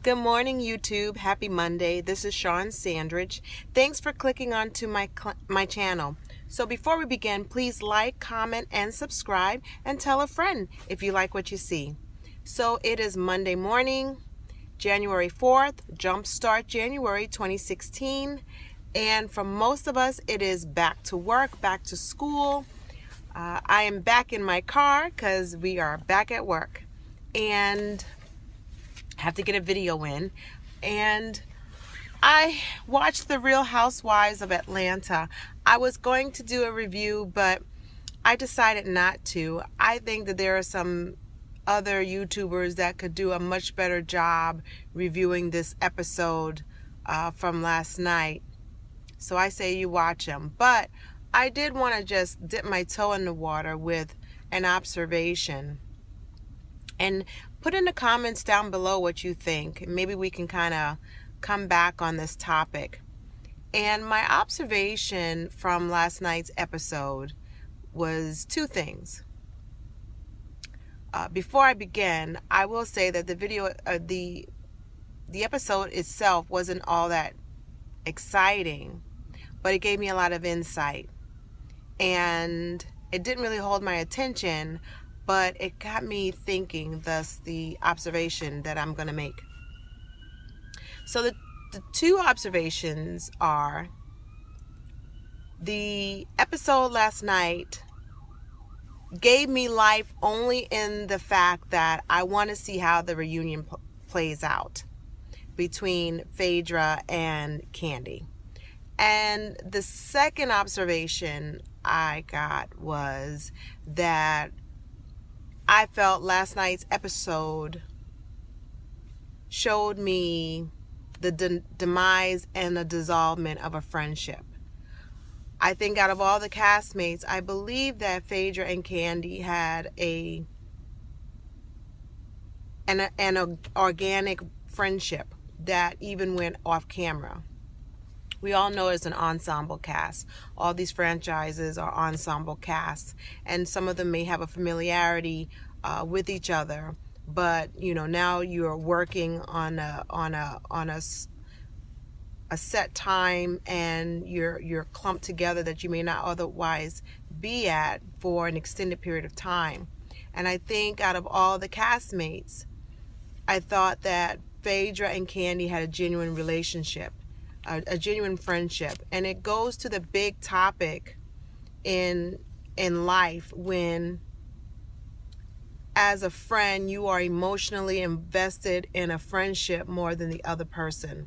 Good morning, YouTube. Happy Monday. This is Sean Sandridge. Thanks for clicking onto my channel. So before we begin, please like, comment, and subscribe, and tell a friend if you like what you see. So it is Monday morning, January 4th, Jumpstart January 2016. And for most of us, it is back to work, back to school. I am back in my car because we are back at work. And have to get a video in, and I watched the Real Housewives of Atlanta. I was going to do a review, but I decided not to. I think that there are some other YouTubers that could do a much better job reviewing this episode from last night. So I say you watch them. But I did want to just dip my toe in the water with an observation. And put in the comments down below what you think. Maybe we can kind of come back on this topic. And my observation from last night's episode was two things. Before I begin, I will say that the episode itself wasn't all that exciting, but it gave me a lot of insight. And it didn't really hold my attention, but it got me thinking, thus the observation that I'm going to make. So the two observations are, the episode last night gave me life only in the fact that I want to see how the reunion plays out between Phaedra and Kandi. And the second observation I got was that I felt last night's episode showed me the demise and the dissolvement of a friendship. I think out of all the castmates, I believe that Phaedra and Kandi had an organic friendship that even went off camera. We all know it's an ensemble cast. All these franchises are ensemble casts, and some of them may have a familiarity with each other. But now you're working on a set time, and you're clumped together that you may not otherwise be at for an extended period of time. And I think out of all the castmates, I thought that Phaedra and Kandi had a genuine relationship. A genuine friendship. And it goes to the big topic in life, when as a friend you are emotionally invested in a friendship more than the other person.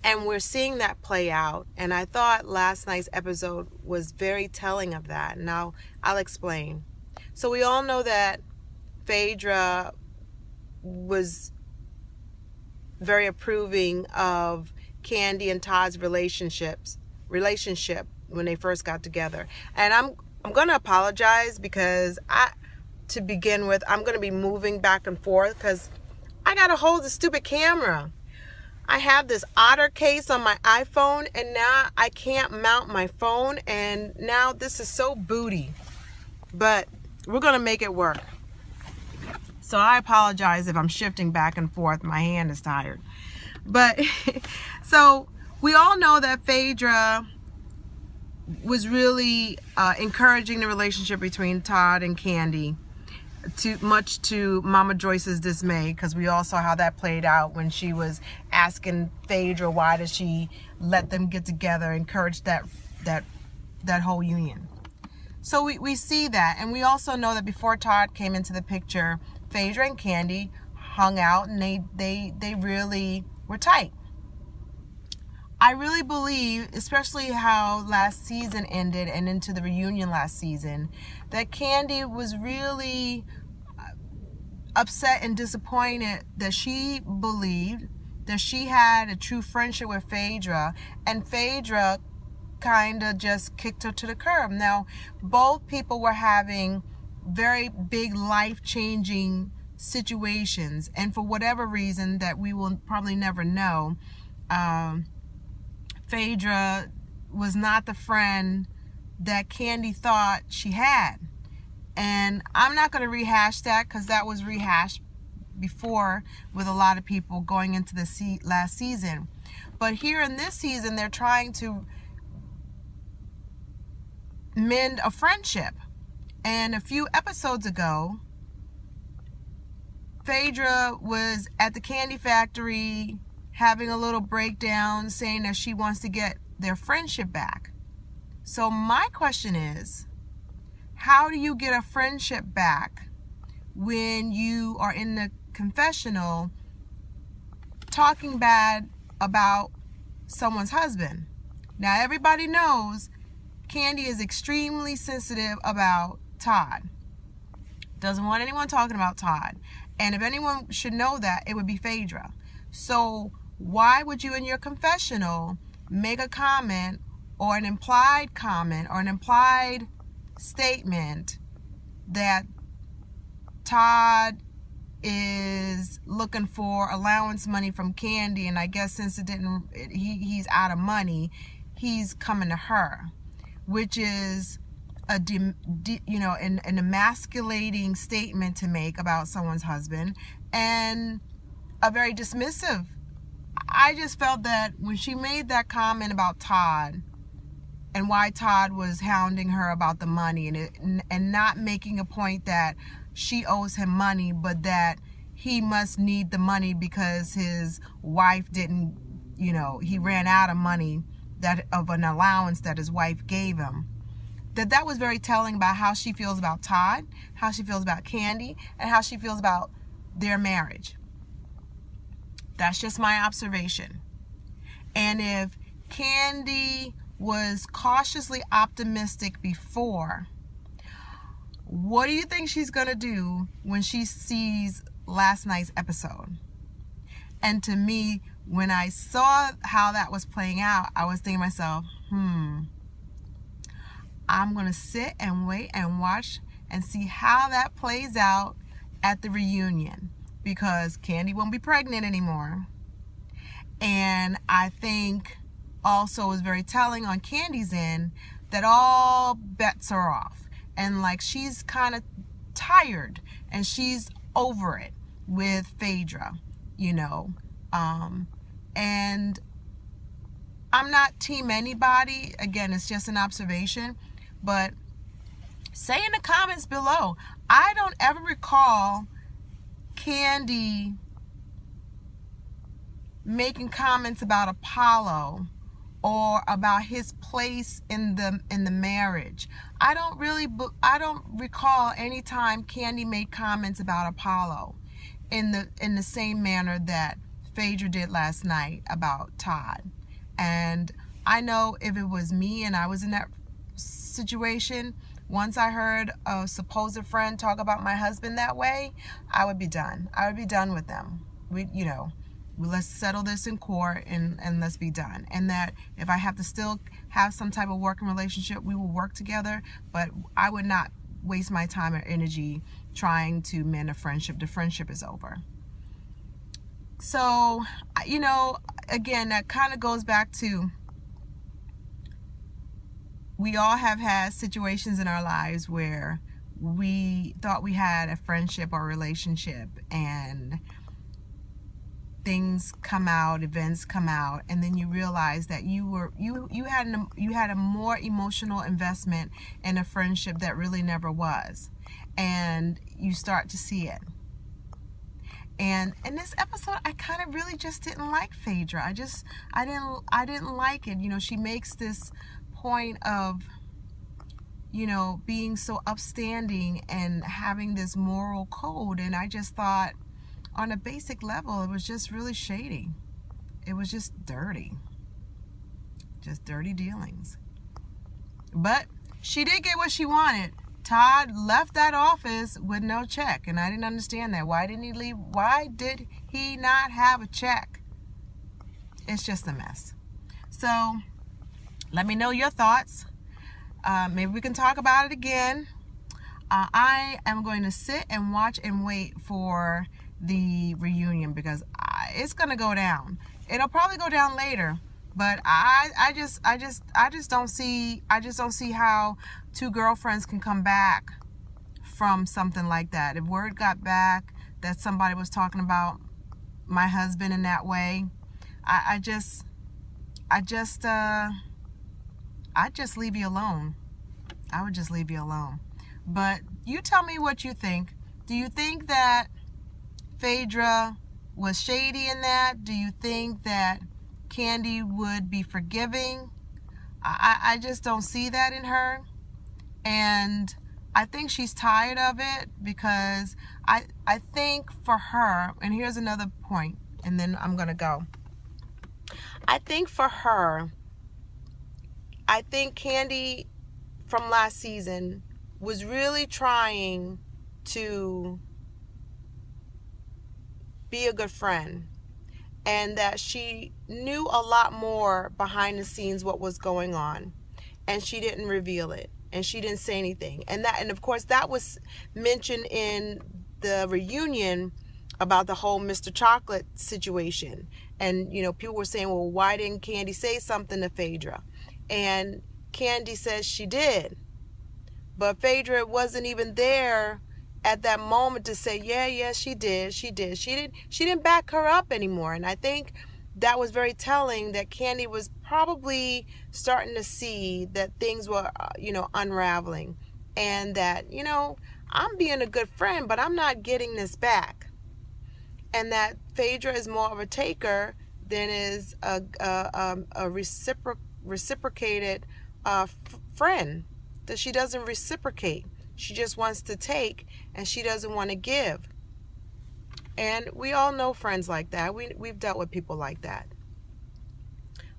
And we're seeing that play out, and I thought last night's episode was very telling of that. Now I'll explain. So we all know that Phaedra was very approving of Kandi and Todd's relationship when they first got together. And I'm going to apologize because to begin with, I'm going to be moving back and forth because I got to hold the stupid camera. I have this Otter case on my iPhone, and now I can't mount my phone, and now this is so booty. But we're going to make it work. So I apologize if I'm shifting back and forth. My hand is tired. But so we all know that Phaedra was really encouraging the relationship between Todd and Kandi, much to Mama Joyce's dismay, because we all saw how that played out when she was asking Phaedra why did she let them get together, encourage that whole union. So we see that, and we also know that before Todd came into the picture, Phaedra and Kandi hung out, and they really were tight. I really believe, especially how last season ended and into the reunion last season, that Kandi was really upset and disappointed that she believed that she had a true friendship with Phaedra, and Phaedra kind of just kicked her to the curb. Now, both people were having very big life-changing situations, and for whatever reason that we will probably never know, Phaedra was not the friend that Kandi thought she had. And I'm not going to rehash that because that was rehashed before with a lot of people going into the last season. But here in this season, they're trying to mend a friendship. And a few episodes ago, Phaedra was at the candy factory having a little breakdown, saying that she wants to get their friendship back. So my question is, how do you get a friendship back when you are in the confessional talking bad about someone's husband? Now, everybody knows Candy is extremely sensitive about Todd. Doesn't want anyone talking about Todd. And if anyone should know that, it would be Phaedra. So why would you in your confessional make a comment or an implied comment or an implied statement that Todd is looking for allowance money from Candy, and I guess since he's out of money, he's coming to her, which is an emasculating statement to make about someone's husband, and a very dismissive. I just felt that when she made that comment about Todd and why Todd was hounding her about the money, and not making a point that she owes him money, but that he must need the money because his wife didn't, he ran out of money of an allowance that his wife gave him. That was very telling about how she feels about Todd, how she feels about Candy, and how she feels about their marriage. That's just my observation. And if Candy was cautiously optimistic before, what do you think she's going to do when she sees last night's episode? And to me, when I saw how that was playing out, I was thinking to myself, I'm going to sit and wait and watch and see how that plays out at the reunion, because Candy won't be pregnant anymore. And I think also is very telling on Candy's end that all bets are off, and like she's kind of tired and she's over it with Phaedra, and I'm not team anybody. Again, it's just an observation, but say in the comments below. I don't ever recall Candy making comments about Apollo or about his place in the marriage. I don't recall any time Candy made comments about Apollo in the same manner that Phaedra did last night about Todd. And I know if it was me and I was in that situation, once I heard a supposed friend talk about my husband that way, I would be done. I would be done with them. Let's settle this in court and let's be done. And that if I have to still have some type of working relationship, we will work together, but I would not waste my time or energy trying to mend a friendship. The friendship is over. So, again, that kind of goes back to, we all have had situations in our lives where we thought we had a friendship or relationship, and things come out, events come out, and then you realize that you had a more emotional investment in a friendship that really never was, and you start to see it. And in this episode, I kind of really just didn't like Phaedra. I didn't like it. She makes this point of, being so upstanding and having this moral code, and I just thought, on a basic level, it was just really shady. It was just dirty dealings. But she did get what she wanted. Todd left that office with no check, and I didn't understand that. Why didn't he leave? Why did he not have a check? It's just a mess. So let me know your thoughts. Maybe we can talk about it again. I am going to sit and watch and wait for the reunion, because it's going to go down. It'll probably go down later, but I just don't see how two girlfriends can come back from something like that. If word got back that somebody was talking about my husband in that way. I just leave you alone. I would just leave you alone. But you tell me what you think. Do you think that Phaedra was shady in that? Do you think that Kandi would be forgiving? I just don't see that in her. And I think she's tired of it, because I think for her, and here's another point, and then I'm going to go. I think for her, I think Kandi from last season was really trying to be a good friend, and that she knew a lot more behind the scenes what was going on, and she didn't reveal it, and she didn't say anything. And of course that was mentioned in the reunion about the whole Mr. Chocolate situation. And people were saying, well, why didn't Kandi say something to Phaedra? And Kandi says she did, but Phaedra wasn't even there at that moment to say, yeah, she did. She didn't back her up anymore. And I think that was very telling, that Kandi was probably starting to see that things were, unraveling, and that, I'm being a good friend, but I'm not getting this back. And that Phaedra is more of a taker than is a reciprocated friend, that she doesn't reciprocate. She just wants to take, and she doesn't want to give. And we all know friends like that. We've dealt with people like that.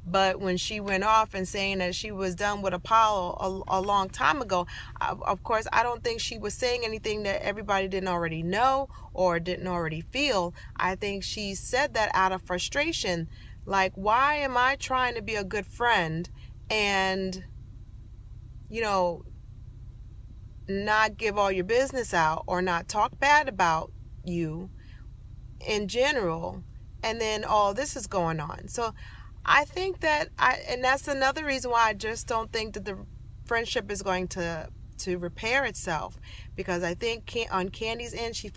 But when she went off and saying that she was done with Apollo a long time ago, of course, I don't think she was saying anything that everybody didn't already know or didn't already feel. I think she said that out of frustration. Like, why am I trying to be a good friend and, not give all your business out or not talk bad about you in general, and then all this is going on? So I think that and that's another reason why I just don't think that the friendship is going to repair itself, because I think on Kandi's end, she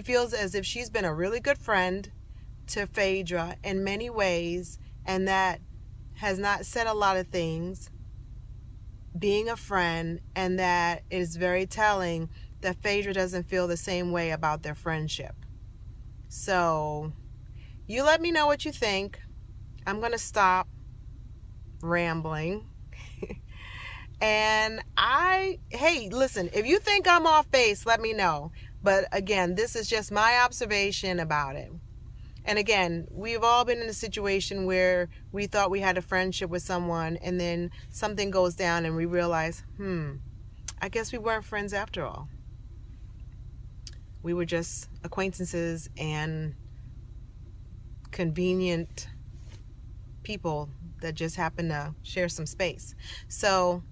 feels as if she's been a really good friend to Phaedra in many ways, and that has not said a lot of things being a friend, and that is very telling that Phaedra doesn't feel the same way about their friendship. So you let me know what you think. I'm going to stop rambling. And hey, listen, if you think I'm off base, let me know. But again, this is just my observation about it. And again, we've all been in a situation where we thought we had a friendship with someone, and then something goes down and we realize, I guess we weren't friends after all. We were just acquaintances and convenient people that just happen to share some space. So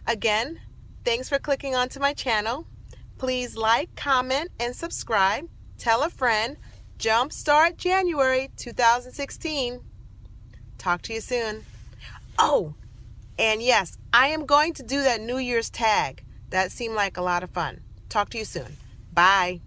again, thanks for clicking onto my channel. Please like, comment, and subscribe. Tell a friend. Jumpstart January 2016. Talk to you soon. Oh, and yes, I am going to do that New Year's tag. That seemed like a lot of fun. Talk to you soon. Bye.